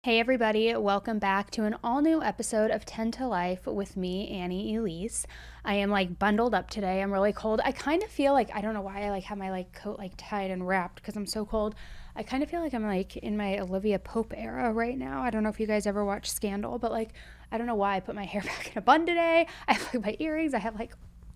Hey everybody, welcome back to an all new episode of 10 to Life with me, Annie Elise. I am bundled up today. I'm really cold. I kind of feel I don't know why I have my coat tied and wrapped because I'm so cold. I kind of feel I'm in my Olivia Pope era right now. I don't know if you guys ever watched Scandal, but I don't know why I put my hair back in a bun today. I have my earrings.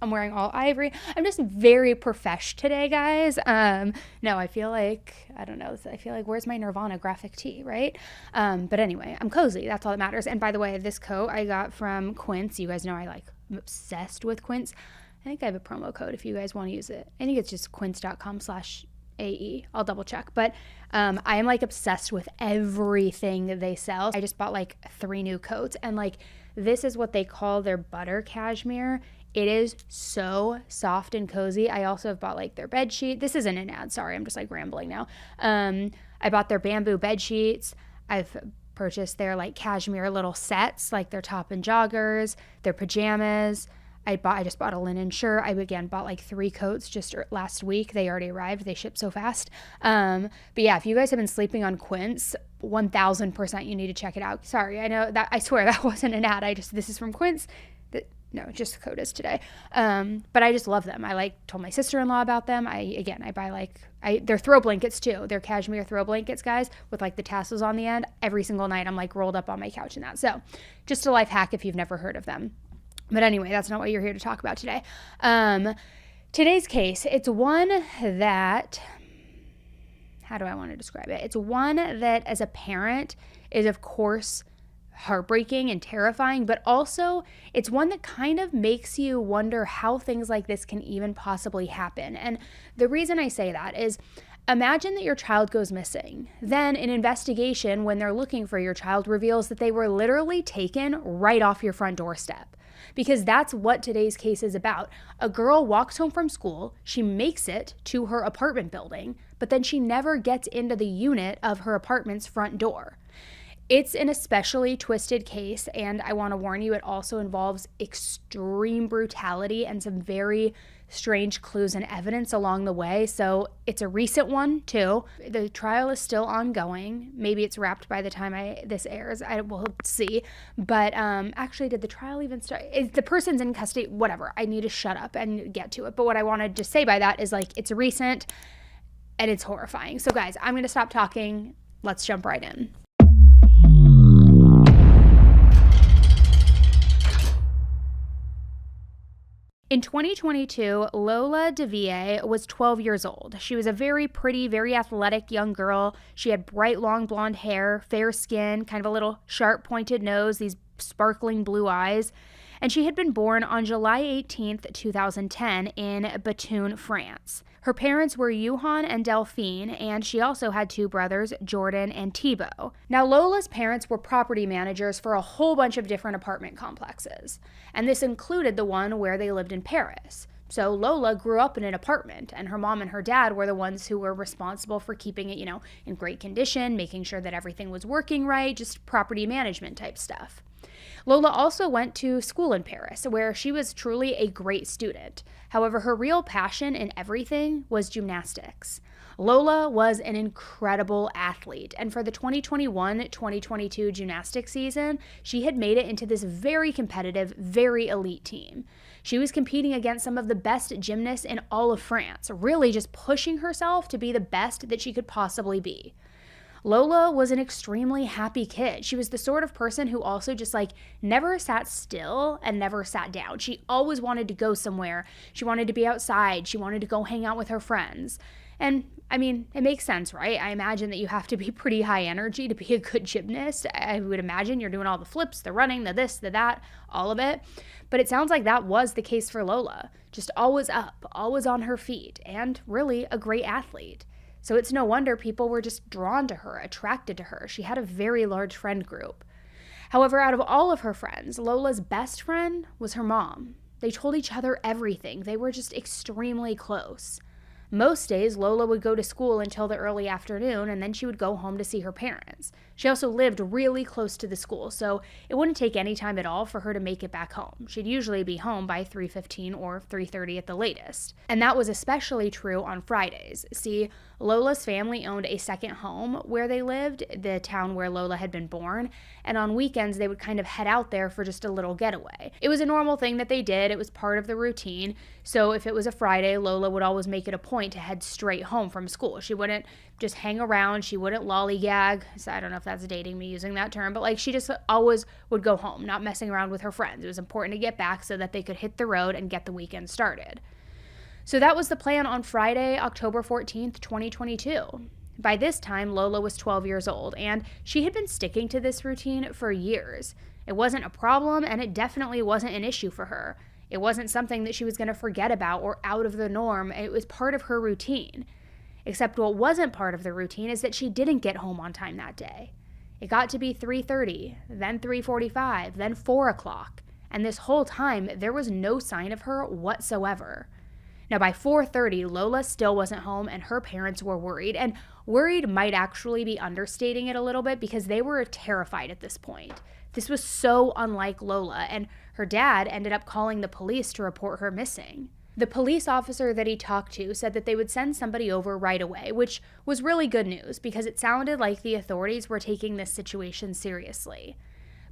I'm wearing all ivory. I'm just very profesh today, guys. No, I feel I don't know. I feel where's my Nirvana graphic tee, right? But anyway, I'm cozy. That's all that matters. And by the way, this coat I got from Quince. You guys know I'm obsessed with Quince. I think I have a promo code if you guys want to use it. I think it's just quince.com/AE. I'll double check. But I am obsessed with everything they sell. I just bought 3 new coats. And this is what they call their butter cashmere. It is so soft and cozy. I also have bought their bed sheet. This isn't an ad. Sorry, I'm just rambling now. I bought their bamboo bed sheets. I've purchased their cashmere little sets, their top and joggers, their pajamas. I just bought a linen shirt. I again bought 3 coats just last week. They already arrived. They ship so fast. But yeah, if you guys have been sleeping on Quince, 1000% you need to check it out. Sorry, I know that I swear that wasn't an ad. This is from Quince. No, just Codas today. But I just love them. I told my sister-in-law about them. I buy they're throw blankets too. They're cashmere throw blankets, guys, with the tassels on the end. Every single night I'm rolled up on my couch in that. So just a life hack if you've never heard of them. But anyway, that's not what you're here to talk about today. Today's case, it's one that, how do I want to describe it? It's one that as a parent is of course heartbreaking and terrifying, but also it's one that kind of makes you wonder how things like this can even possibly happen. And the reason I say that is, imagine that your child goes missing. Then an investigation when they're looking for your child reveals that they were literally taken right off your front doorstep. Because that's what today's case is about. A girl walks home from school, she makes it to her apartment building, but then she never gets into the unit of her apartment's front door. It's an especially twisted case, and I want to warn you, it also involves extreme brutality and some very strange clues and evidence along the way. So it's a recent one too. The trial is still ongoing. Maybe it's wrapped by the time this airs. I will see. But actually, did the trial even start? The person's in custody. Whatever. I need to shut up and get to it. But what I wanted to say by that is it's recent and it's horrifying. So guys, I'm going to stop talking. Let's jump right in. In 2022, Lola Daviet was 12 years old. She was a very pretty, very athletic young girl. She had bright, long blonde hair, fair skin, kind of a little sharp pointed nose, these sparkling blue eyes. And she had been born on July 18th, 2010 in Béthune, France. Her parents were Johan and Delphine, and she also had 2 brothers, Jordan and Thibaut. Now, Lola's parents were property managers for a whole bunch of different apartment complexes, and this included the one where they lived in Paris. So Lola grew up in an apartment, and her mom and her dad were the ones who were responsible for keeping it, in great condition, making sure that everything was working right, just property management type stuff. Lola also went to school in Paris, where she was truly a great student. However, her real passion in everything was gymnastics. Lola was an incredible athlete, and for the 2021-2022 gymnastics season, she had made it into this very competitive, very elite team. She was competing against some of the best gymnasts in all of France, really just pushing herself to be the best that she could possibly be. Lola was an extremely happy kid. She was the sort of person who also just never sat still and never sat down. She always wanted to go somewhere. She wanted to be outside. She wanted to go hang out with her friends. And I mean, it makes sense, right? I imagine that you have to be pretty high energy to be a good gymnast. I would imagine you're doing all the flips, the running, the this, the that, all of it. But it sounds like that was the case for Lola. Just always up, always on her feet, and really a great athlete. So it's no wonder people were just drawn to her, attracted to her. She had a very large friend group. However, out of all of her friends, Lola's best friend was her mom. They told each other everything. They were just extremely close. Most days, Lola would go to school until the early afternoon, and then she would go home to see her parents. She also lived really close to the school, so it wouldn't take any time at all for her to make it back home. She'd usually be home by 3:15 or 3:30 at the latest. And that was especially true on Fridays. See, Lola's family owned a second home where they lived, the town where Lola had been born, and on weekends they would kind of head out there for just a little getaway. It was a normal thing that they did. It was part of the routine. So if it was a Friday, Lola would always make it a point to head straight home from school. She wouldn't just hang around. She wouldn't lollygag. So I don't know if that's dating me using that term, but like she just always would go home, not messing around with her friends. It was important to get back so that they could hit the road and get the weekend started. So that was the plan on Friday, October 14th, 2022. By this time, Lola was 12 years old, and she had been sticking to this routine for years. It wasn't a problem, and it definitely wasn't an issue for her. It wasn't something that she was going to forget about or out of the norm. It was part of her routine. Except what wasn't part of the routine is that she didn't get home on time that day. It got to be 3:30, then 3:45, then 4 o'clock, and this whole time there was no sign of her whatsoever. Now by 4:30, Lola still wasn't home and her parents were worried, and worried might actually be understating it a little bit because they were terrified at this point. This was so unlike Lola, and her dad ended up calling the police to report her missing. The police officer that he talked to said that they would send somebody over right away, which was really good news because it sounded like the authorities were taking this situation seriously.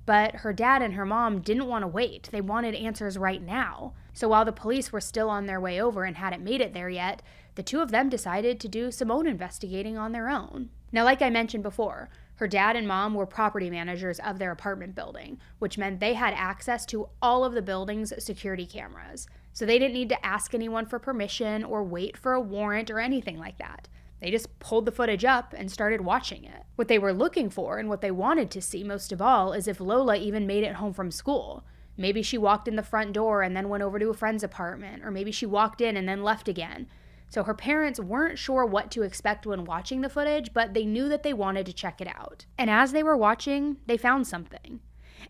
But her dad and her mom didn't want to wait. They wanted answers right now. So while the police were still on their way over and hadn't made it there yet, the two of them decided to do some own investigating on their own. Now, like I mentioned before, her dad and mom were property managers of their apartment building, which meant they had access to all of the building's security cameras. So they didn't need to ask anyone for permission or wait for a warrant or anything like that. They just pulled the footage up and started watching it. What they were looking for and what they wanted to see most of all is if Lola even made it home from school. Maybe she walked in the front door and then went over to a friend's apartment, or maybe she walked in and then left again. So her parents weren't sure what to expect when watching the footage, but they knew that they wanted to check it out. And as they were watching, they found something.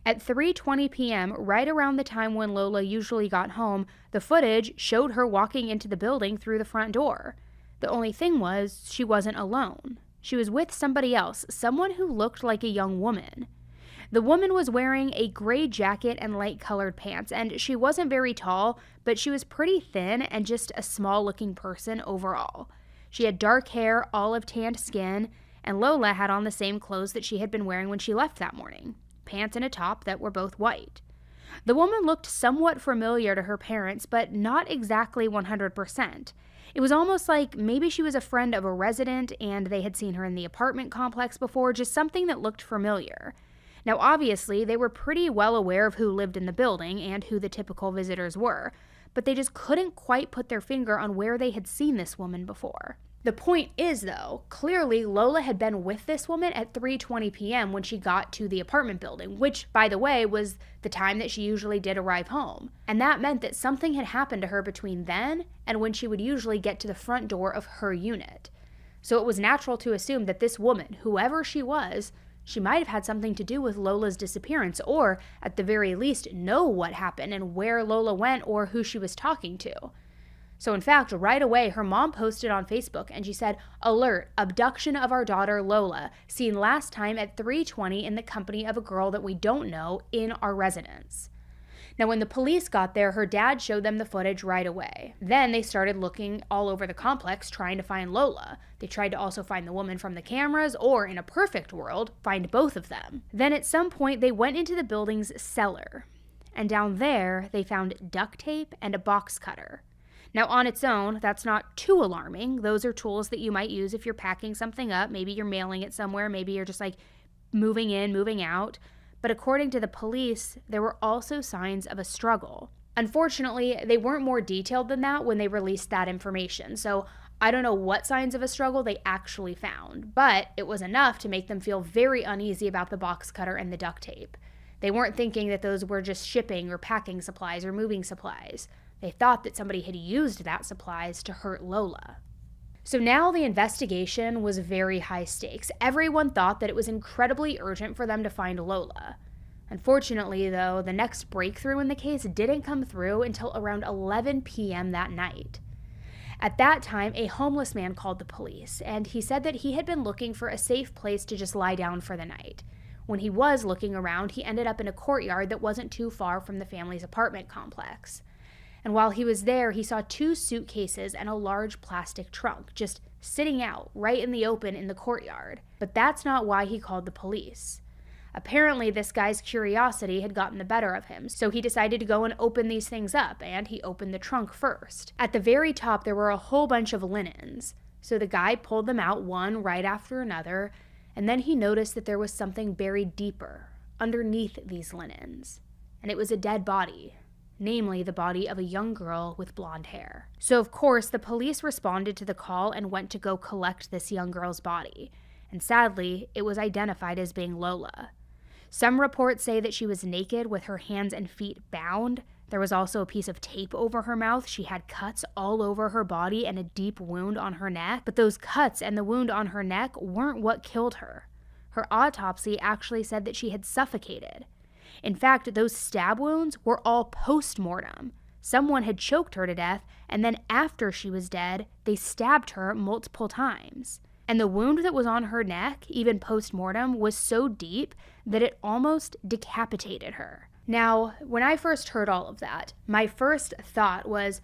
At 3:20 p.m., right around the time when Lola usually got home, the footage showed her walking into the building through the front door. The only thing was, she wasn't alone. She was with somebody else, someone who looked like a young woman. The woman was wearing a gray jacket and light-colored pants, and she wasn't very tall, but she was pretty thin and just a small-looking person overall. She had dark hair, olive-tanned skin, and Lola had on the same clothes that she had been wearing when she left that morning, pants and a top that were both white. The woman looked somewhat familiar to her parents, but not exactly 100%. It was almost like maybe she was a friend of a resident and they had seen her in the apartment complex before, just something that looked familiar. Now, obviously, they were pretty well aware of who lived in the building and who the typical visitors were, but they just couldn't quite put their finger on where they had seen this woman before. The point is, though, clearly Lola had been with this woman at 3:20 p.m. when she got to the apartment building, which, by the way, was the time that she usually did arrive home. And that meant that something had happened to her between then and when she would usually get to the front door of her unit. So it was natural to assume that this woman, whoever she was, she might have had something to do with Lola's disappearance, or at the very least know what happened and where Lola went or who she was talking to. So in fact, right away, her mom posted on Facebook and she said, "Alert, abduction of our daughter Lola, seen last time at 3:20 in the company of a girl that we don't know in our residence." Now, when the police got there, her dad showed them the footage right away. Then they started looking all over the complex trying to find Lola. They tried to also find the woman from the cameras, or in a perfect world, find both of them. Then at some point, they went into the building's cellar. And down there, they found duct tape and a box cutter. Now, on its own, that's not too alarming. Those are tools that you might use if you're packing something up. Maybe you're mailing it somewhere. Maybe you're just like moving in, moving out. But according to the police, there were also signs of a struggle. Unfortunately, they weren't more detailed than that when they released that information. So I don't know what signs of a struggle they actually found, but it was enough to make them feel very uneasy about the box cutter and the duct tape. They weren't thinking that those were just shipping or packing supplies or moving supplies. They thought that somebody had used that supplies to hurt Lola. So now the investigation was very high stakes. Everyone thought that it was incredibly urgent for them to find Lola. Unfortunately, though, the next breakthrough in the case didn't come through until around 11 p.m. that night. At that time, a homeless man called the police, and he said that he had been looking for a safe place to just lie down for the night. When he was looking around, he ended up in a courtyard that wasn't too far from the family's apartment complex. And while he was there, he saw 2 suitcases and a large plastic trunk just sitting out right in the open in the courtyard. But that's not why he called the police. Apparently, this guy's curiosity had gotten the better of him, so he decided to go and open these things up, and he opened the trunk first. At the very top, there were a whole bunch of linens. So the guy pulled them out one right after another, and then he noticed that there was something buried deeper underneath these linens. And it was a dead body. Namely, the body of a young girl with blonde hair. So, of course, the police responded to the call and went to go collect this young girl's body. And sadly, it was identified as being Lola. Some reports say that she was naked with her hands and feet bound. There was also a piece of tape over her mouth. She had cuts all over her body and a deep wound on her neck. But those cuts and the wound on her neck weren't what killed her. Her autopsy actually said that she had suffocated. In fact, those stab wounds were all post-mortem. Someone had choked her to death, and then after she was dead, they stabbed her multiple times. And the wound that was on her neck, even post-mortem, was so deep that it almost decapitated her. Now, when I first heard all of that, my first thought was,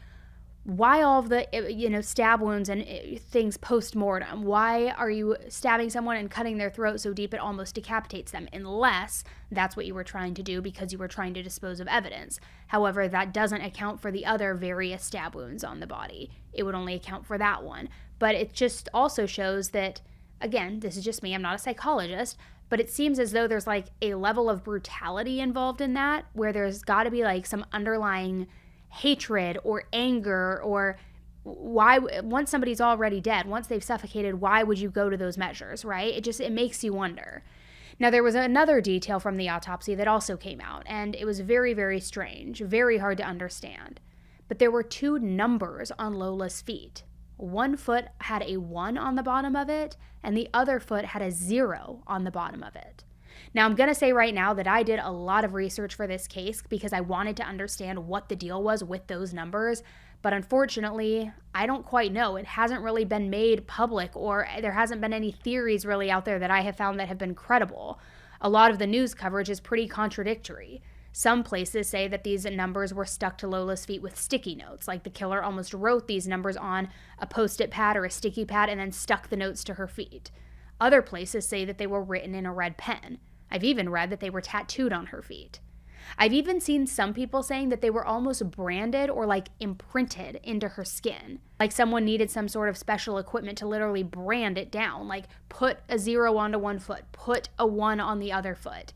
why all of the, stab wounds and things post-mortem? Why are you stabbing someone and cutting their throat so deep it almost decapitates them? Unless that's what you were trying to do because you were trying to dispose of evidence. However, that doesn't account for the other various stab wounds on the body. It would only account for that one. But it just also shows that, again, this is just me, I'm not a psychologist, but it seems as though there's like a level of brutality involved in that, where there's got to be like some underlying hatred or anger, or why, once somebody's already dead, once they've suffocated, why would you go to those measures, right? It makes you wonder. Now, there was another detail from the autopsy that also came out, and it was very, very strange, very hard to understand. But there were 2 numbers on Lola's feet. One foot had a 1 on the bottom of it, and the other foot had a 0 on the bottom of it. Now, I'm going to say right now that I did a lot of research for this case because I wanted to understand what the deal was with those numbers, but unfortunately, I don't quite know. It hasn't really been made public, or there hasn't been any theories really out there that I have found that have been credible. A lot of the news coverage is pretty contradictory. Some places say that these numbers were stuck to Lola's feet with sticky notes, like the killer almost wrote these numbers on a Post-it pad or a sticky pad and then stuck the notes to her feet. Other places say that they were written in a red pen. I've even read that they were tattooed on her feet. I've even seen some people saying that they were almost branded or like imprinted into her skin. Like someone needed some sort of special equipment to literally brand it down, like put a 0 onto one foot, put a 1 on the other foot.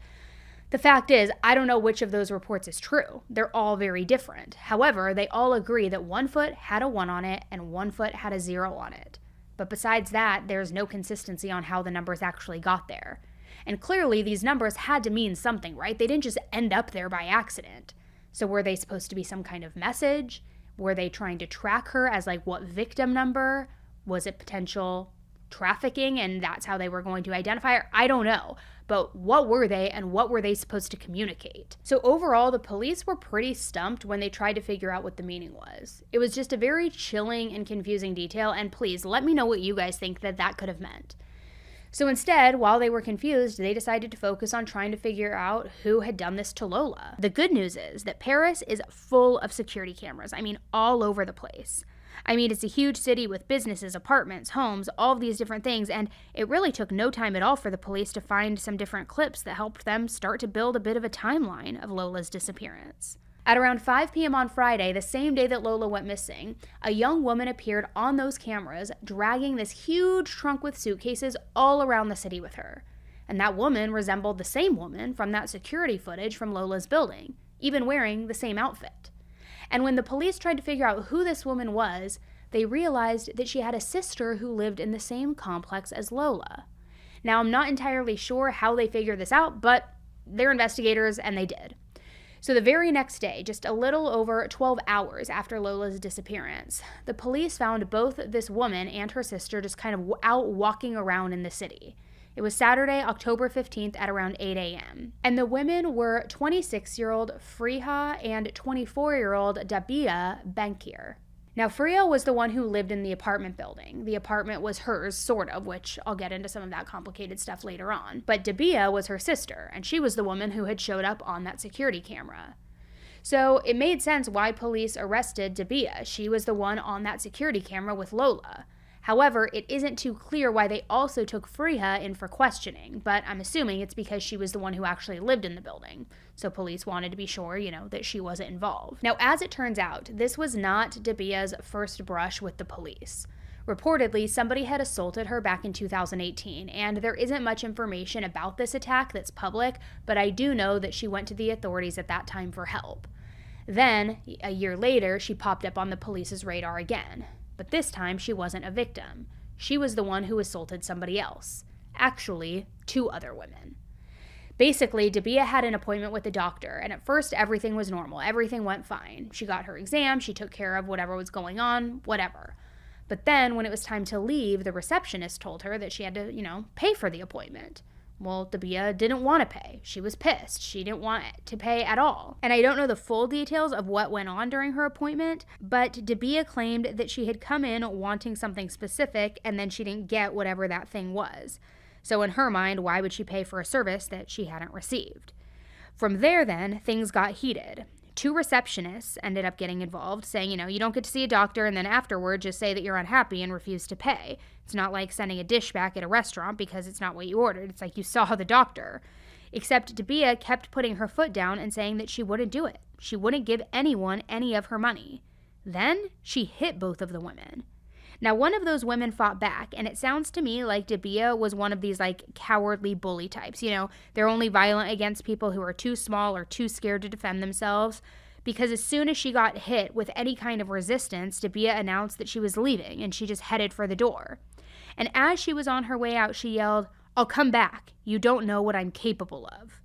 The fact is, I don't know which of those reports is true. They're all very different. However, they all agree that one foot had a 1 on it and one foot had a 0 on it. But besides that, there's no consistency on how the numbers actually got there. And clearly, these numbers had to mean something, right? They didn't just end up there by accident. So were they supposed to be some kind of message? Were they trying to track her as like what victim number? Was it potential trafficking and that's how they were going to identify her? I don't know. But what were they and what were they supposed to communicate? So overall, the police were pretty stumped when they tried to figure out what the meaning was. It was just a very chilling and confusing detail, and please let me know what you guys think that could have meant. So instead, while they were confused, they decided to focus on trying to figure out who had done this to Lola. The good news is that Paris is full of security cameras. I mean, all over the place. I mean, it's a huge city with businesses, apartments, homes, all of these different things, and it really took no time at all for the police to find some different clips that helped them start to build a bit of a timeline of Lola's disappearance. At around 5 p.m. on Friday, the same day that Lola went missing, a young woman appeared on those cameras dragging this huge trunk with suitcases all around the city with her. And that woman resembled the same woman from that security footage from Lola's building, even wearing the same outfit. And when the police tried to figure out who this woman was, they realized that she had a sister who lived in the same complex as Lola. Now, I'm not entirely sure how they figured this out, but they're investigators and they did. So the very next day, just a little over 12 hours after Lola's disappearance, the police found both this woman and her sister just kind of out walking around in the city. It was Saturday, October 15th at around 8 a.m. And the women were 26-year-old Friha and 24-year-old Dabia Bankir. Now, Freya was the one who lived in the apartment building. The apartment was hers, sort of, which I'll get into some of that complicated stuff later on. But Daviet was her sister, and she was the woman who had showed up on that security camera. So it made sense why police arrested Daviet. She was the one on that security camera with Lola. However, it isn't too clear why they also took Freya in for questioning, but I'm assuming it's because she was the one who actually lived in the building. So police wanted to be sure, that she wasn't involved. Now, as it turns out, this was not Daviet's first brush with the police. Reportedly, somebody had assaulted her back in 2018, and there isn't much information about this attack that's public, but I do know that she went to the authorities at that time for help. Then, a year later, she popped up on the police's radar again. But this time, she wasn't a victim. She was the one who assaulted somebody else. Actually, 2 other women. Basically, Daviet had an appointment with the doctor, and at first everything was normal. Everything went fine. She got her exam, she took care of whatever was going on, whatever. But then, when it was time to leave, the receptionist told her that she had to, pay for the appointment. Well, Daviet didn't want to pay. She was pissed. She didn't want to pay at all. And I don't know the full details of what went on during her appointment, but Daviet claimed that she had come in wanting something specific, and then she didn't get whatever that thing was. So in her mind, why would she pay for a service that she hadn't received? From there, then, things got heated. 2 receptionists ended up getting involved, saying, you don't get to see a doctor and then afterward just say that you're unhappy and refuse to pay. It's not like sending a dish back at a restaurant because it's not what you ordered. It's like you saw the doctor. Except Daviet kept putting her foot down and saying that she wouldn't do it. She wouldn't give anyone any of her money. Then she hit both of the women. Now, one of those women fought back, and it sounds to me like Daviet was one of these, cowardly bully types. They're only violent against people who are too small or too scared to defend themselves, because as soon as she got hit with any kind of resistance, Daviet announced that she was leaving, and she just headed for the door. And as she was on her way out, she yelled, "I'll come back. You don't know what I'm capable of."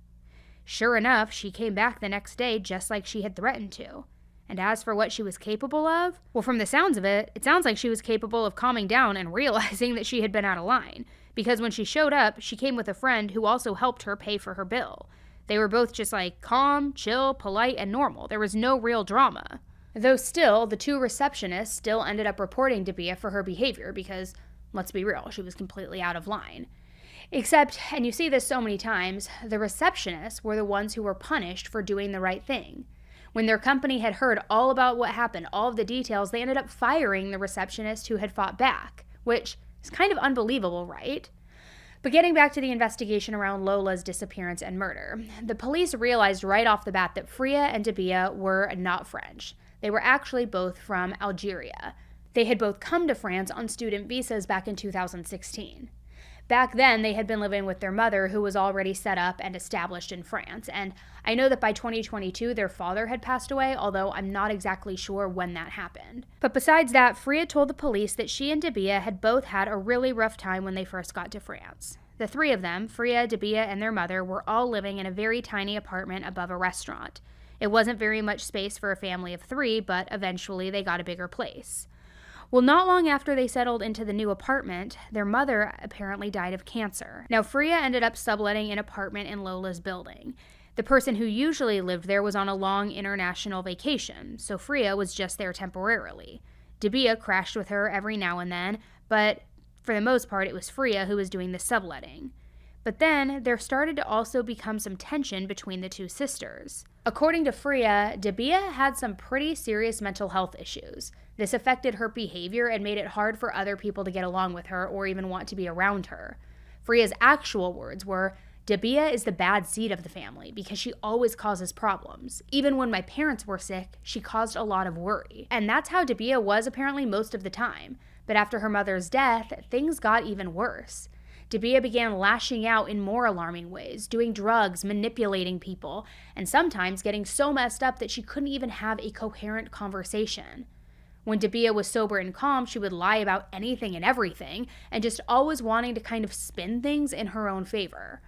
Sure enough, she came back the next day just like she had threatened to. And as for what she was capable of, well, from the sounds of it, it sounds like she was capable of calming down and realizing that she had been out of line. Because when she showed up, she came with a friend who also helped her pay for her bill. They were both just calm, chill, polite, and normal. There was no real drama. Though still, the 2 receptionists still ended up reporting Daviet for her behavior because, let's be real, she was completely out of line. Except, and you see this so many times, the receptionists were the ones who were punished for doing the right thing. When their company had heard all about what happened, all of the details, they ended up firing the receptionist who had fought back, which is kind of unbelievable, right? But getting back to the investigation around Lola's disappearance and murder, the police realized right off the bat that Freya and Daviet were not French. They were actually both from Algeria. They had both come to France on student visas back in 2016. Back then, they had been living with their mother, who was already set up and established in France, and I know that by 2022, their father had passed away, although I'm not exactly sure when that happened. But besides that, Freya told the police that she and Daviet had both had a really rough time when they first got to France. The 3 of them, Freya, Daviet, and their mother, were all living in a very tiny apartment above a restaurant. It wasn't very much space for a family of 3, but eventually they got a bigger place. Well, not long after they settled into the new apartment, their mother apparently died of cancer. Now, Freya ended up subletting an apartment in Lola's building. The person who usually lived there was on a long international vacation, so Freya was just there temporarily. Daviet crashed with her every now and then, but for the most part, it was Freya who was doing the subletting. But then, there started to also become some tension between the 2 sisters. According to Freya, Daviet had some pretty serious mental health issues. This affected her behavior and made it hard for other people to get along with her or even want to be around her. Freya's actual words were, "Daviet is the bad seed of the family because she always causes problems. Even when my parents were sick, she caused a lot of worry." And that's how Daviet was apparently most of the time. But after her mother's death, things got even worse. Daviet began lashing out in more alarming ways, doing drugs, manipulating people, and sometimes getting so messed up that she couldn't even have a coherent conversation. When Daviet was sober and calm, she would lie about anything and everything, and just always wanting to kind of spin things in her own favor.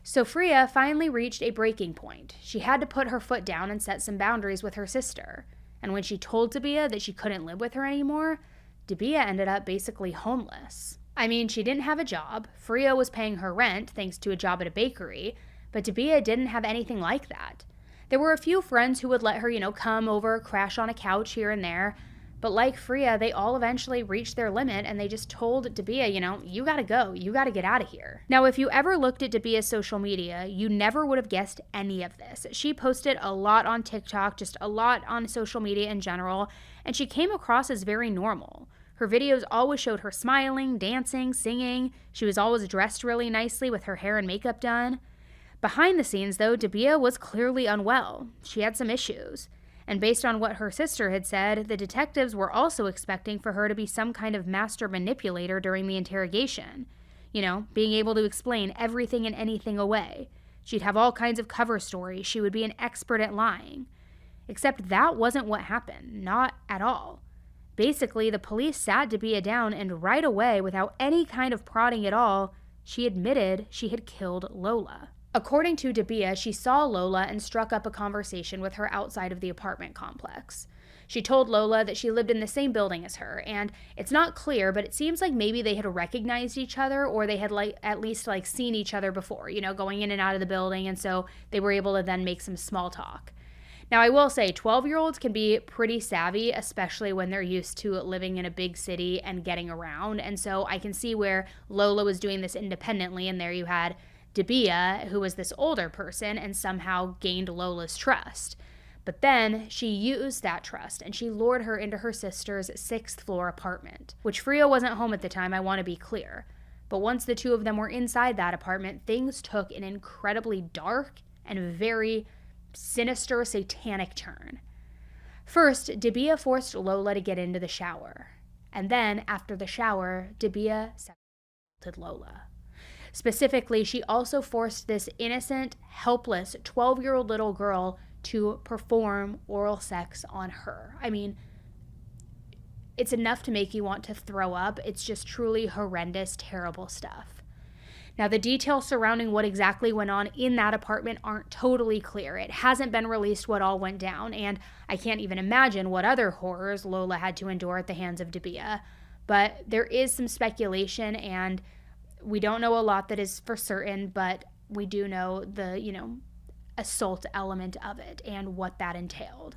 So Freya finally reached a breaking point. She had to put her foot down and set some boundaries with her sister. And when she told Daviet that she couldn't live with her anymore, Daviet ended up basically homeless. I mean, she didn't have a job. Freya was paying her rent thanks to a job at a bakery, but Daviet didn't have anything like that. There were a few friends who would let her, come over, crash on a couch here and there, But like Freya, they all eventually reached their limit and they just told Dabiah, you gotta go. You gotta get out of here. Now, if you ever looked at Dabiah's social media, you never would have guessed any of this. She posted a lot on TikTok, just a lot on social media in general, and she came across as very normal. Her videos always showed her smiling, dancing, singing. She was always dressed really nicely with her hair and makeup done. Behind the scenes, though, Dabiah was clearly unwell. She had some issues. And based on what her sister had said, the detectives were also expecting for her to be some kind of master manipulator during the interrogation. Being able to explain everything and anything away. She'd have all kinds of cover stories. She would be an expert at lying. Except that wasn't what happened. Not at all. Basically, the police sat Dabiah down and right away, without any kind of prodding at all, she admitted she had killed Lola. According to Dabiah, she saw Lola and struck up a conversation with her outside of the apartment complex. She told Lola that she lived in the same building as her, and it's not clear, but it seems like maybe they had recognized each other or they had at least seen each other before, going in and out of the building, and so they were able to then make some small talk. Now, I will say 12-year-olds can be pretty savvy, especially when they're used to living in a big city and getting around, and so I can see where Lola was doing this independently, and there you had Dabiah, who was this older person, and somehow gained Lola's trust. But then she used that trust and she lured her into her sister's 6th floor apartment, which Freya wasn't home at the time, I want to be clear. But once the two of them were inside that apartment, things took an incredibly dark and very sinister, satanic turn. First, Dabiah forced Lola to get into the shower. And then, after the shower, Dabiah assaulted Lola. Specifically, she also forced this innocent, helpless 12-year-old little girl to perform oral sex on her. I mean, it's enough to make you want to throw up. It's just truly horrendous, terrible stuff. Now, the details surrounding what exactly went on in that apartment aren't totally clear. It hasn't been released what all went down, and I can't even imagine what other horrors Lola had to endure at the hands of Dabiah. But there is some speculation, and we don't know a lot that is for certain, but we do know the, assault element of it and what that entailed.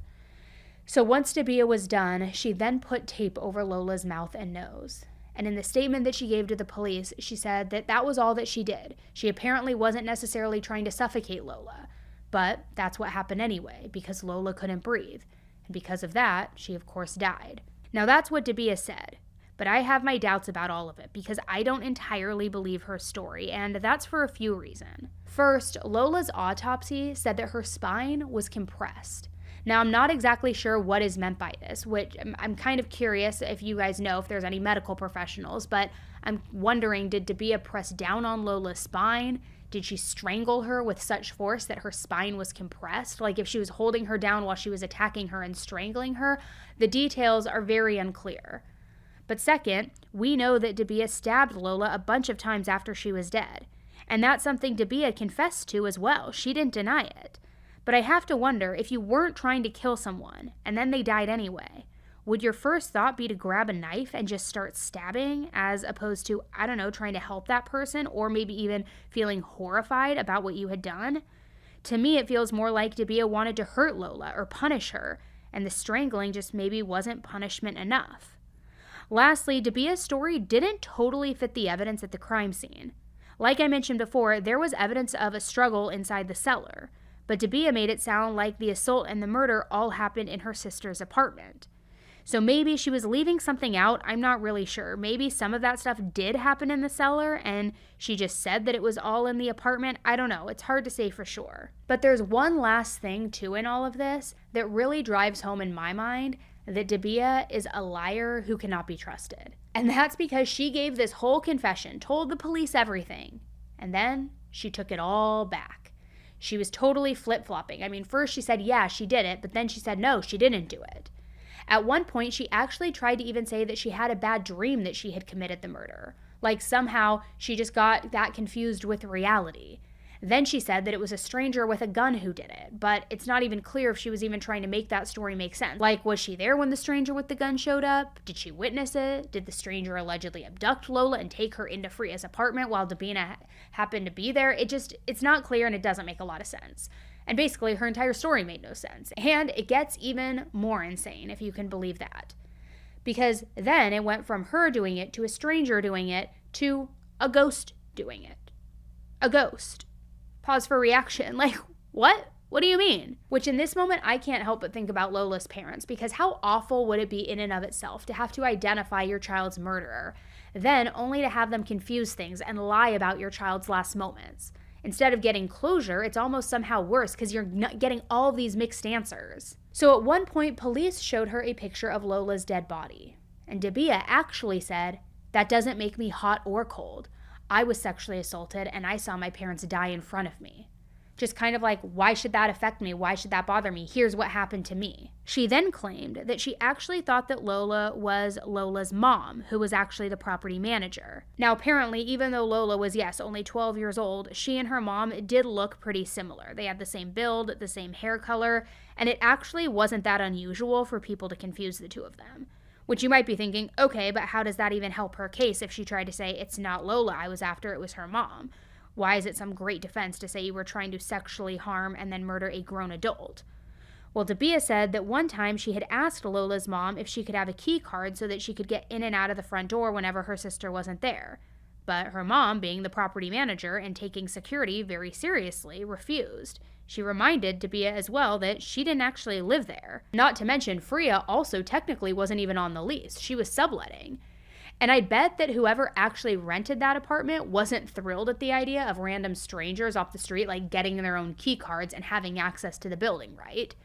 So once Dabiah was done, she then put tape over Lola's mouth and nose. And in the statement that she gave to the police, she said that that was all that she did. She apparently wasn't necessarily trying to suffocate Lola, but that's what happened anyway, because Lola couldn't breathe. And because of that, she of course died. Now that's what Dabiah said. But I have my doubts about all of it because I don't entirely believe her story, and that's for a few reasons. First, Lola's autopsy said that her spine was compressed. Now, I'm not exactly sure what is meant by this, which I'm kind of curious if you guys know if there's any medical professionals, but I'm wondering, did Dabiah press down on Lola's spine? Did she strangle her with such force that her spine was compressed? Like if she was holding her down while she was attacking her and strangling her? The details are very unclear. But second, we know that Dabiah stabbed Lola a bunch of times after she was dead. And that's something Dabiah confessed to as well. She didn't deny it. But I have to wonder, if you weren't trying to kill someone and then they died anyway, would your first thought be to grab a knife and just start stabbing as opposed to, trying to help that person or maybe even feeling horrified about what you had done? To me, it feels more like Dabiah wanted to hurt Lola or punish her, and the strangling just maybe wasn't punishment enough. Lastly, Dabiah's story didn't totally fit the evidence at the crime scene. Like I mentioned before, there was evidence of a struggle inside the cellar, but Dabiah made it sound like the assault and the murder all happened in her sister's apartment. So maybe she was leaving something out, I'm not really sure. Maybe some of that stuff did happen in the cellar and she just said that it was all in the apartment. I don't know, it's hard to say for sure. But there's one last thing too in all of this that really drives home in my mind that Dabiah is a liar who cannot be trusted. And that's because she gave this whole confession, told the police everything, and then she took it all back. She was totally flip-flopping. I mean, first she said, yeah, she did it, but then she said, no, she didn't do it. At one point, she actually tried to even say that she had a bad dream that she had committed the murder. Like somehow she just got that confused with reality. Then she said that it was a stranger with a gun who did it, but it's not even clear if she was even trying to make that story make sense. Like, was she there when the stranger with the gun showed up? Did she witness it? Did the stranger allegedly abduct Lola and take her into Freya's apartment while Dabiah happened to be there? It's not clear and it doesn't make a lot of sense. And basically, her entire story made no sense. And it gets even more insane, if you can believe that. Because then it went from her doing it to a stranger doing it to a ghost doing it. A ghost. Pause for reaction. Like, what? What do you mean? Which in this moment, I can't help but think about Lola's parents, because how awful would it be in and of itself to have to identify your child's murderer, then only to have them confuse things and lie about your child's last moments? Instead of getting closure, it's almost somehow worse because you're not getting all of these mixed answers. So at one point, police showed her a picture of Lola's dead body. And Daviet actually said, "That doesn't make me hot or cold. I was sexually assaulted and I saw my parents die in front of me." Just kind of like, why should that affect me? Why should that bother me? Here's what happened to me. She then claimed that she actually thought that Lola was Lola's mom, who was actually the property manager. Now, apparently, even though Lola was, yes, only 12 years old, she and her mom did look pretty similar. They had the same build, the same hair color, and it actually wasn't that unusual for people to confuse the two of them. Which you might be thinking, okay, but how does that even help her case if she tried to say, it's not Lola I was after, it was her mom? Why is it some great defense to say you were trying to sexually harm and then murder a grown adult? Well, Daviet said that one time she had asked Lola's mom if she could have a key card so that she could get in and out of the front door whenever her sister wasn't there. But her mom, being the property manager and taking security very seriously, refused. She reminded Daviet as well that she didn't actually live there. Not to mention, Freya also technically wasn't even on the lease. She was subletting. And I bet that whoever actually rented that apartment wasn't thrilled at the idea of random strangers off the street like getting their own key cards and having access to the building, right?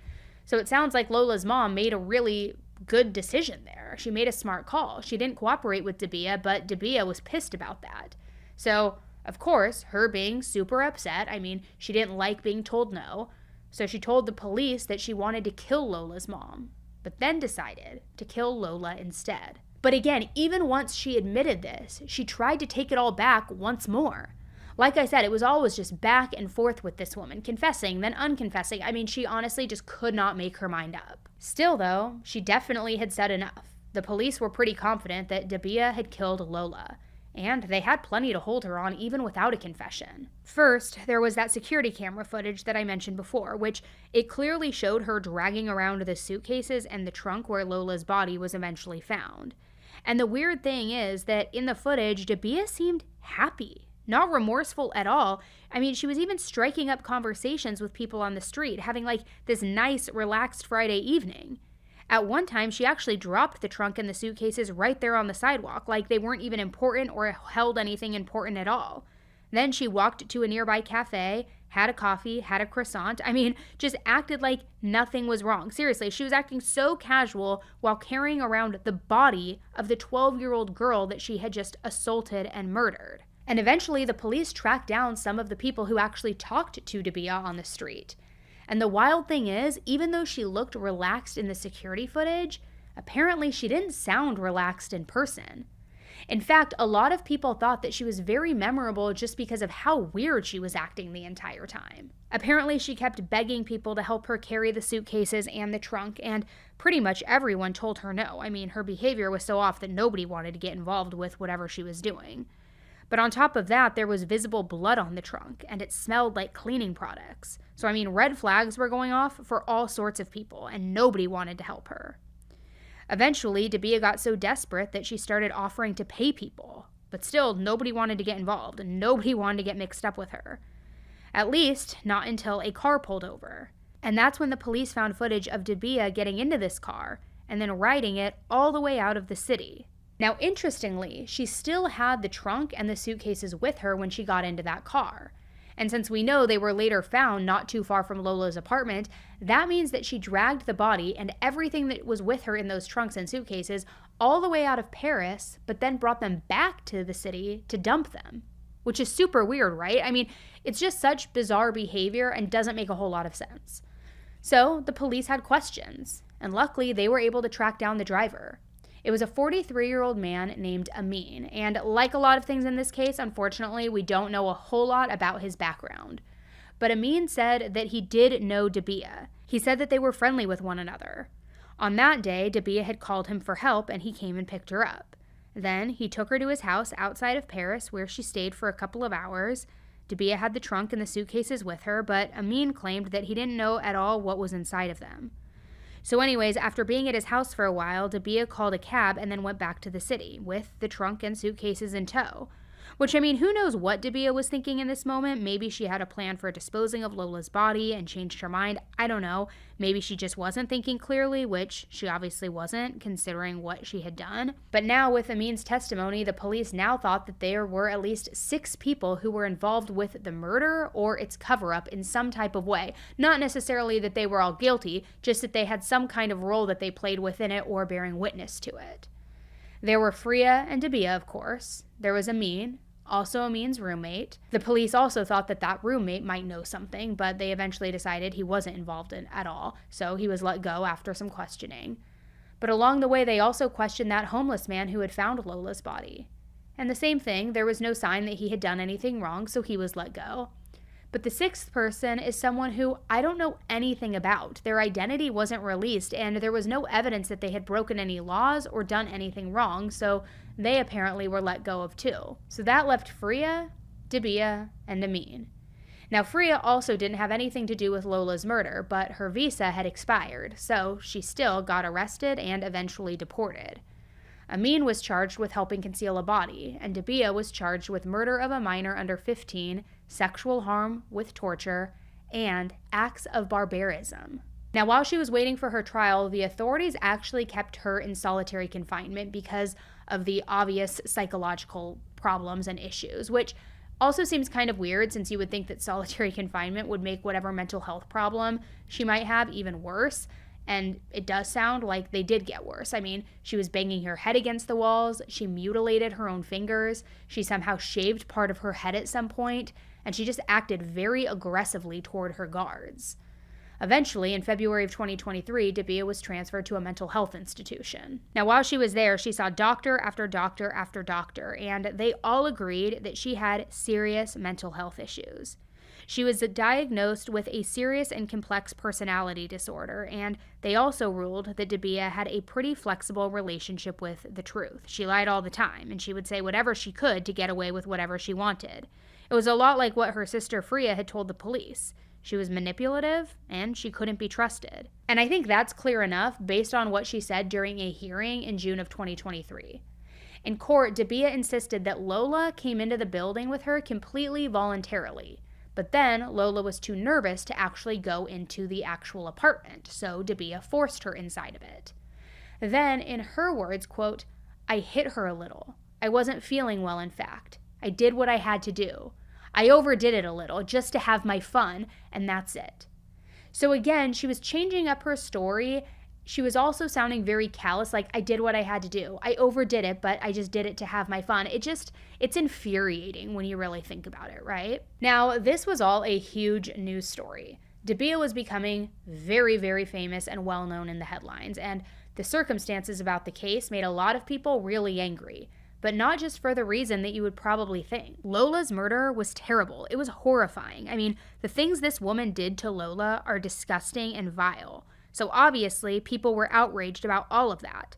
So it sounds like Lola's mom made a really good decision there. She made a smart call. She didn't cooperate with Daviet, but Daviet was pissed about that. So, of course, her being super upset, I mean, she didn't like being told no, so she told the police that she wanted to kill Lola's mom, but then decided to kill Lola instead. But again, even once she admitted this, she tried to take it all back once more. Like I said, it was always just back and forth with this woman, confessing, then unconfessing. I mean, she honestly just could not make her mind up. Still, though, she definitely had said enough. The police were pretty confident that Daviet had killed Lola, and they had plenty to hold her on even without a confession. First, there was that security camera footage that I mentioned before, which it clearly showed her dragging around the suitcases and the trunk where Lola's body was eventually found. And the weird thing is that in the footage, Daviet seemed happy, not remorseful at all. I mean, she was even striking up conversations with people on the street, having like this nice, relaxed Friday evening. At one time, she actually dropped the trunk and the suitcases right there on the sidewalk, like they weren't even important or held anything important at all. Then she walked to a nearby cafe, had a coffee, had a croissant. I mean, just acted like nothing was wrong. Seriously, she was acting so casual while carrying around the body of the 12-year-old girl that she had just assaulted and murdered. And eventually, the police tracked down some of the people who actually talked to Daviet on the street. And the wild thing is, even though she looked relaxed in the security footage, apparently she didn't sound relaxed in person. In fact, a lot of people thought that she was very memorable just because of how weird she was acting the entire time. Apparently, she kept begging people to help her carry the suitcases and the trunk, and pretty much everyone told her no. I mean, her behavior was so off that nobody wanted to get involved with whatever she was doing. But on top of that, there was visible blood on the trunk, and it smelled like cleaning products. So, I mean, red flags were going off for all sorts of people, and nobody wanted to help her. Eventually, Daviet got so desperate that she started offering to pay people. But still, nobody wanted to get involved, and nobody wanted to get mixed up with her. At least, not until a car pulled over. And that's when the police found footage of Daviet getting into this car, and then riding it all the way out of the city. Now, interestingly, she still had the trunk and the suitcases with her when she got into that car. And since we know they were later found not too far from Lola's apartment, that means that she dragged the body and everything that was with her in those trunks and suitcases all the way out of Paris, but then brought them back to the city to dump them. Which is super weird, right? I mean, it's just such bizarre behavior and doesn't make a whole lot of sense. So the police had questions, and luckily they were able to track down the driver. It was a 43-year-old man named Amin, and like a lot of things in this case, unfortunately, we don't know a whole lot about his background. But Amin said that he did know Daviet. He said that they were friendly with one another. On that day, Daviet had called him for help, and he came and picked her up. Then he took her to his house outside of Paris, where she stayed for a couple of hours. Daviet had the trunk and the suitcases with her, but Amin claimed that he didn't know at all what was inside of them. So anyways, after being at his house for a while, Daviet called a cab and then went back to the city with the trunk and suitcases in tow. Which, I mean, who knows what Daviet was thinking in this moment? Maybe she had a plan for disposing of Lola's body and changed her mind. I don't know. Maybe she just wasn't thinking clearly, which she obviously wasn't, considering what she had done. But now, with Amin's testimony, the police now thought that there were at least 6 people who were involved with the murder or its cover-up in some type of way. Not necessarily that they were all guilty, just that they had some kind of role that they played within it or bearing witness to it. There were Freya and Daviet, of course. There was Amin, also Amin's roommate. The police also thought that that roommate might know something, but they eventually decided he wasn't involved in at all, so he was let go after some questioning. But along the way, they also questioned that homeless man who had found Lola's body. And the same thing, there was no sign that he had done anything wrong, so he was let go. But the 6th person is someone who I don't know anything about. Their identity wasn't released, and there was no evidence that they had broken any laws or done anything wrong, so they apparently were let go of too. So that left Freya, Daviet, and Amin. Now, Freya also didn't have anything to do with Lola's murder, but her visa had expired, so she still got arrested and eventually deported. Amin was charged with helping conceal a body, and Daviet was charged with murder of a minor under 15, sexual harm with torture, and acts of barbarism. Now, while she was waiting for her trial, the authorities actually kept her in solitary confinement because of the obvious psychological problems and issues, which also seems kind of weird since you would think that solitary confinement would make whatever mental health problem she might have even worse. And it does sound like they did get worse. I mean, she was banging her head against the walls, she mutilated her own fingers, she somehow shaved part of her head at some point, and she just acted very aggressively toward her guards. Eventually, in February of 2023, Daviet was transferred to a mental health institution. Now, while she was there, she saw doctor after doctor after doctor, and they all agreed that she had serious mental health issues. She was diagnosed with a serious and complex personality disorder, and they also ruled that Daviet had a pretty flexible relationship with the truth. She lied all the time, and she would say whatever she could to get away with whatever she wanted. It was a lot like what her sister Freya had told the police. She was manipulative, and she couldn't be trusted. And I think that's clear enough based on what she said during a hearing in June of 2023. In court, Daviet insisted that Lola came into the building with her completely voluntarily. But then Lola was too nervous to actually go into the actual apartment, so Daviet forced her inside of it. Then, in her words, quote, "I hit her a little. I wasn't feeling well, in fact. I did what I had to do. I overdid it a little, just to have my fun, and that's it." So again, she was changing up her story. She was also sounding very callous, like, I did what I had to do. I overdid it, but I just did it to have my fun. It's infuriating when you really think about it, right? Now, this was all a huge news story. Daviet was becoming very, very famous and well-known in the headlines, and the circumstances about the case made a lot of people really angry. But not just for the reason that you would probably think. Lola's murder was terrible. It was horrifying. I mean, the things this woman did to Lola are disgusting and vile. So obviously, people were outraged about all of that.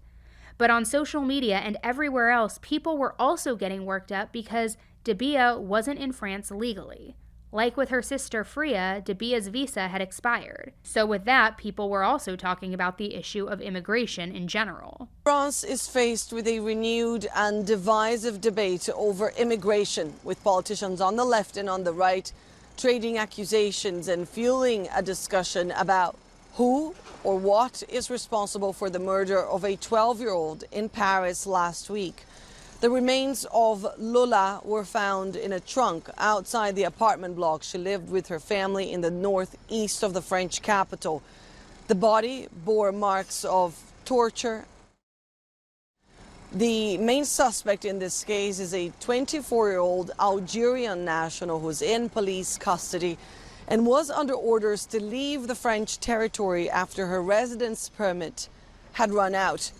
But on social media and everywhere else, people were also getting worked up because Daviet wasn't in France legally. Like with her sister Freya, Daviet's visa had expired. So with that, people were also talking about the issue of immigration in general. France is faced with a renewed and divisive debate over immigration, with politicians on the left and on the right trading accusations and fueling a discussion about who or what is responsible for the murder of a 12-year-old in Paris last week. The remains of Lola were found in a trunk outside the apartment block she lived with her family in the northeast of the French capital. The body bore marks of torture. The main suspect in this case is a 24-year-old Algerian national who's in police custody and was under orders to leave the French territory after her residence permit had run out.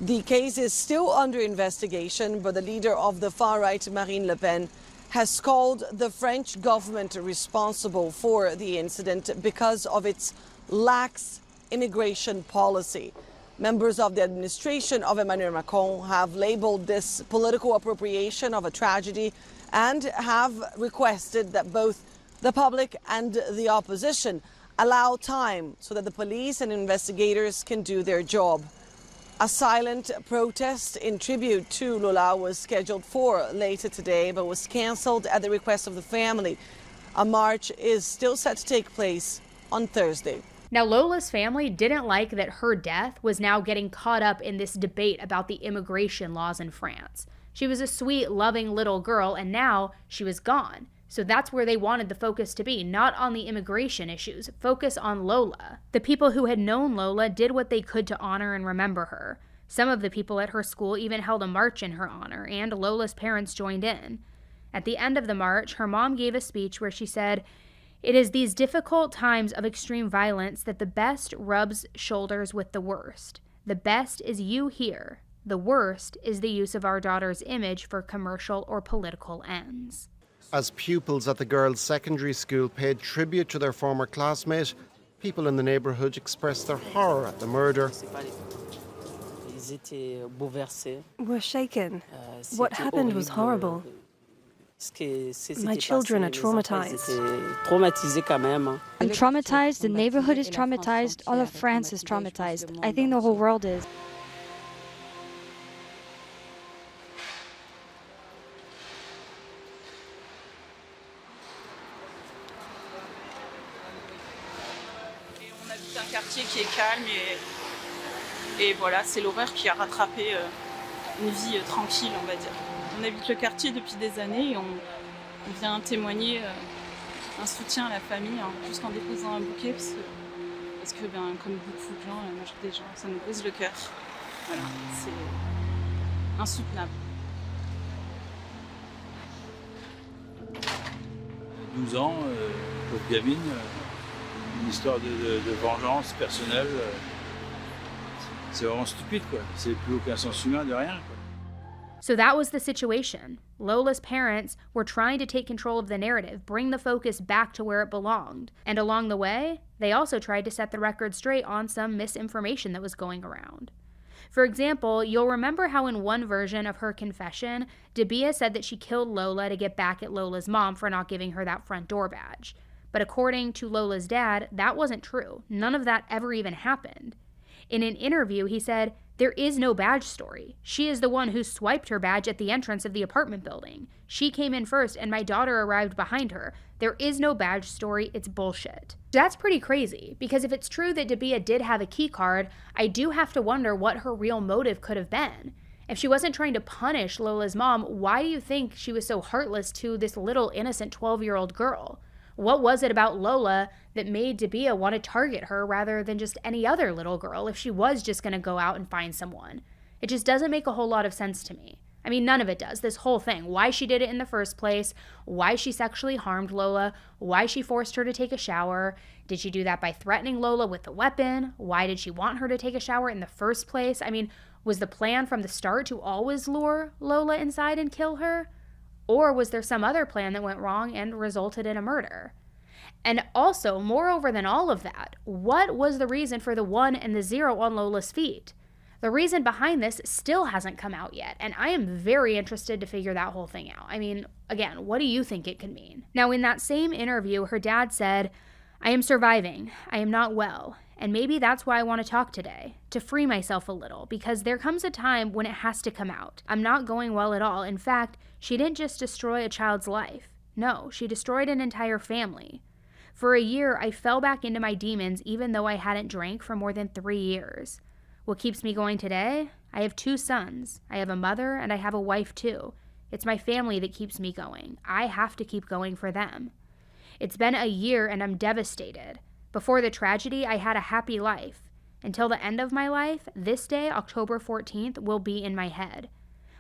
The case is still under investigation, but the leader of the far-right, Marine Le Pen, has called the French government responsible for the incident because of its lax immigration policy. Members of the administration of Emmanuel Macron have labeled this political appropriation of a tragedy and have requested that both the public and the opposition allow time so that the police and investigators can do their job. A silent protest in tribute to Lola was scheduled for later today, but was cancelled at the request of the family. A march is still set to take place on Thursday. Now, Lola's family didn't like that her death was now getting caught up in this debate about the immigration laws in France. She was a sweet, loving little girl, and now she was gone. So that's where they wanted the focus to be, not on the immigration issues, focus on Lola. The people who had known Lola did what they could to honor and remember her. Some of the people at her school even held a march in her honor, and Lola's parents joined in. At the end of the march, her mom gave a speech where she said, "It is these difficult times of extreme violence that the best rubs shoulders with the worst. The best is you here. The worst is the use of our daughter's image for commercial or political ends." As pupils at the girls' secondary school paid tribute to their former classmate, people in the neighbourhood expressed their horror at the murder. We're shaken. What happened was horrible. My children are traumatized. I'm traumatized, the neighborhood is traumatized, all of France is traumatized. I think the whole world is. Un quartier qui est calme et voilà, c'est l'horreur qui a rattrapé une vie tranquille, on va dire. On habite le quartier depuis des années et on vient témoigner un soutien à la famille, hein, juste en déposant un bouquet parce que comme beaucoup de gens, la majorité des gens, ça nous brise le cœur. Voilà, c'est insoutenable. 12 ans, pauvre gamine, une histoire de vengeance personnelle. C'est vraiment stupide, quoi. C'est plus aucun sens humain de rien, quoi. So that was the situation. Lola's parents were trying to take control of the narrative, bring the focus back to where it belonged. And along the way, they also tried to set the record straight on some misinformation that was going around. For example, you'll remember how in one version of her confession, Daviet said that she killed Lola to get back at Lola's mom for not giving her that front door badge. But according to Lola's dad, that wasn't true. None of that ever even happened. In an interview, he said, "There is no badge story. She is the one who swiped her badge at the entrance of the apartment building. She came in first and my daughter arrived behind her. There is no badge story. It's bullshit." That's pretty crazy, because if it's true that Daviet did have a key card, I do have to wonder what her real motive could have been. If she wasn't trying to punish Lola's mom, why do you think she was so heartless to this little innocent 12-year-old girl? What was it about Lola that made Daviet want to target her rather than just any other little girl if she was just going to go out and find someone? It just doesn't make a whole lot of sense to me. I mean, none of it does. This whole thing, why she did it in the first place, why she sexually harmed Lola, why she forced her to take a shower. Did she do that by threatening Lola with a weapon? Why did she want her to take a shower in the first place? I mean, was the plan from the start to always lure Lola inside and kill her? Or was there some other plan that went wrong and resulted in a murder? And also, moreover than all of that, what was the reason for the 1 and the 0 on Lola's feet? The reason behind this still hasn't come out yet, and I am very interested to figure that whole thing out. I mean, again, what do you think it could mean? Now, in that same interview, her dad said, "I am surviving. I am not well. And maybe that's why I want to talk today, to free myself a little, because there comes a time when it has to come out. I'm not going well at all. In fact, she didn't just destroy a child's life. No, she destroyed an entire family. For a year, I fell back into my demons even though I hadn't drank for more than 3 years. What keeps me going today? I have 2 sons. I have a mother and I have a wife too. It's my family that keeps me going. I have to keep going for them. It's been a year and I'm devastated. Before the tragedy, I had a happy life. Until the end of my life, this day, October 14th, will be in my head.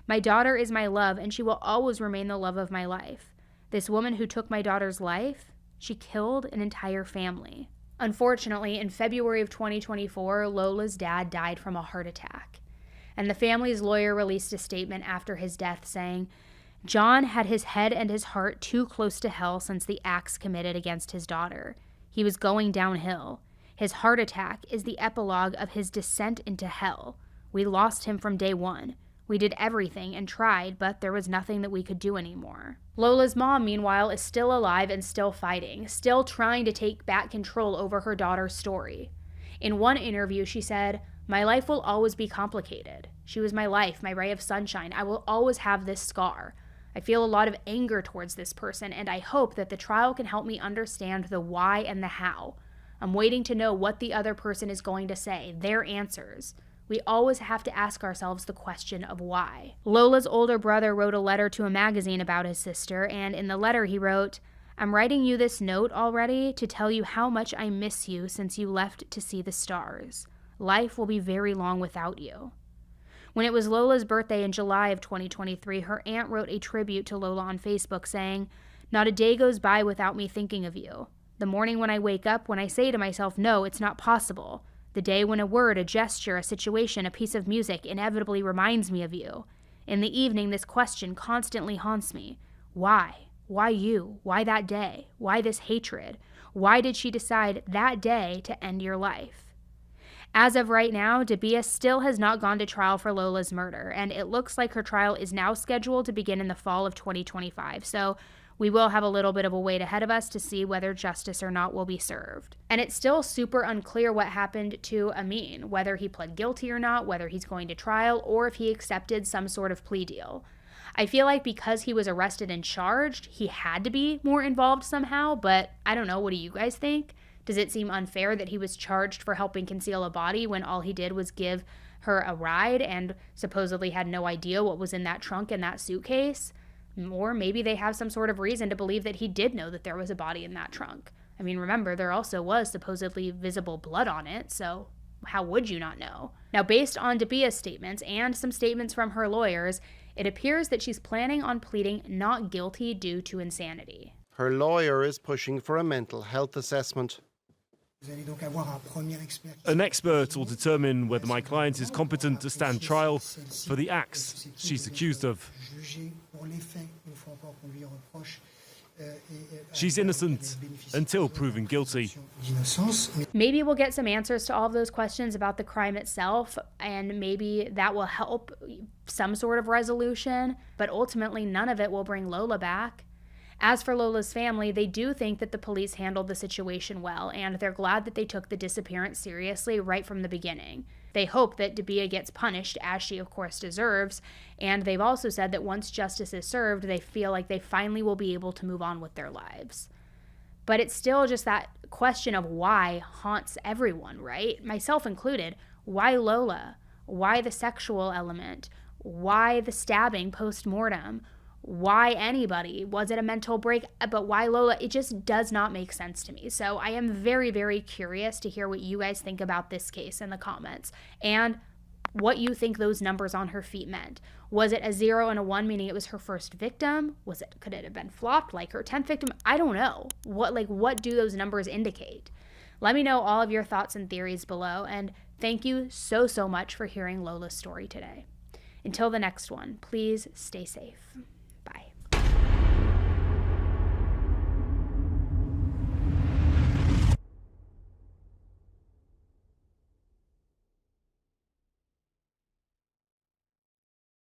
My daughter is my love and she will always remain the love of my life. This woman who took my daughter's life, she killed an entire family." Unfortunately, in February of 2024, Lola's dad died from a heart attack. And the family's lawyer released a statement after his death saying, "John had his head and his heart too close to hell since the acts committed against his daughter. He was going downhill. His heart attack is the epilogue of his descent into hell. We lost him from day one. We did everything and tried, but there was nothing that we could do anymore. Lola's mom, meanwhile, is still alive and still fighting, still trying to take back control over her daughter's story. In one interview, she said, "My life will always be complicated. She was my life, my ray of sunshine. I will always have this scar. I feel a lot of anger towards this person, and I hope that the trial can help me understand the why and the how. I'm waiting to know what the other person is going to say, their answers. We always have to ask ourselves the question of why." Lola's older brother wrote a letter to a magazine about his sister, and in the letter he wrote, "I'm writing you this note already to tell you how much I miss you since you left to see the stars. Life will be very long without you." When it was Lola's birthday in July of 2023, her aunt wrote a tribute to Lola on Facebook saying, "Not a day goes by without me thinking of you. The morning when I wake up, when I say to myself, no, it's not possible. The day when a word, a gesture, a situation, a piece of music inevitably reminds me of you. In the evening, this question constantly haunts me. Why? Why you? Why that day? Why this hatred? Why did she decide that day to end your life?" As of right now, Daviet still has not gone to trial for Lola's murder, and it looks like her trial is now scheduled to begin in the fall of 2025, so we will have a little bit of a wait ahead of us to see whether justice or not will be served. And it's still super unclear what happened to Amin, whether he pled guilty or not, whether he's going to trial, or if he accepted some sort of plea deal. I feel like because he was arrested and charged, he had to be more involved somehow, but I don't know, what do you guys think? Does it seem unfair that he was charged for helping conceal a body when all he did was give her a ride and supposedly had no idea what was in that trunk and that suitcase? Or maybe they have some sort of reason to believe that he did know that there was a body in that trunk. I mean, remember, there also was supposedly visible blood on it, so how would you not know? Now, based on Daviet's statements and some statements from her lawyers, it appears that she's planning on pleading not guilty due to insanity. Her lawyer is pushing for a mental health assessment. An expert will determine whether my client is competent to stand trial for the acts she's accused of. She's innocent until proven guilty. Maybe we'll get some answers to all of those questions about the crime itself, and maybe that will help some sort of resolution, but ultimately none of it will bring Lola back. As for Lola's family, they do think that the police handled the situation well, and they're glad that they took the disappearance seriously right from the beginning. They hope that Daviet gets punished, as she of course deserves, and they've also said that once justice is served, they feel like they finally will be able to move on with their lives. But it's still just that question of why haunts everyone, right? Myself included. Why Lola? Why the sexual element? Why the stabbing post-mortem? Why anybody? Was it a mental break? But why Lola? It just does not make sense to me. So I am very, very curious to hear what you guys think about this case in the comments and what you think those numbers on her feet meant. Was it a 0 and a 1, meaning it was her first victim? Could it have been flopped like her 10th victim? I don't know. What do those numbers indicate? Let me know all of your thoughts and theories below, and thank you so much for hearing Lola's story today. Until the next one, please stay safe.